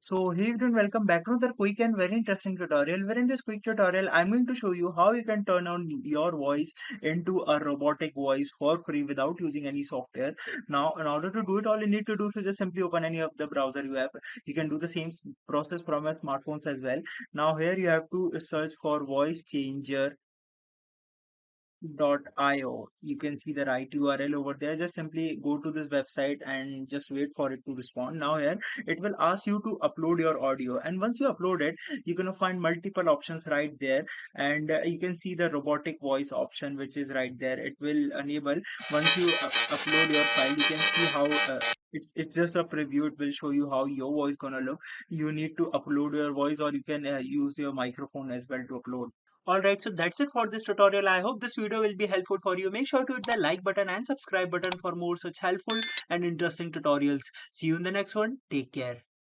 So hey everyone, welcome back to another quick and very interesting tutorial. Where in this quick tutorial, I'm going to show you how you can turn on your voice into a robotic voice for free without using any software. Now, in order to do it, all you need to do is just simply open any of the browser you have. You can do the same process from your smartphones as well. Now here you have to search for voice changer io. You can see the right URL over there. Just simply go to this website and just wait for it to respond. Now here it will ask you to upload your audio, and once you upload it, you're gonna find multiple options right there, and you can see the robotic voice option which is right there. It will enable once you upload your file. You can see how it's just a preview. It will show you how your voice gonna look. You need to upload your voice, or you can use your microphone as well to upload. Alright, so that's it for this tutorial. I hope this video will be helpful for you. Make sure to hit the like button and subscribe button for more such helpful and interesting tutorials. See you in the next one. Take care.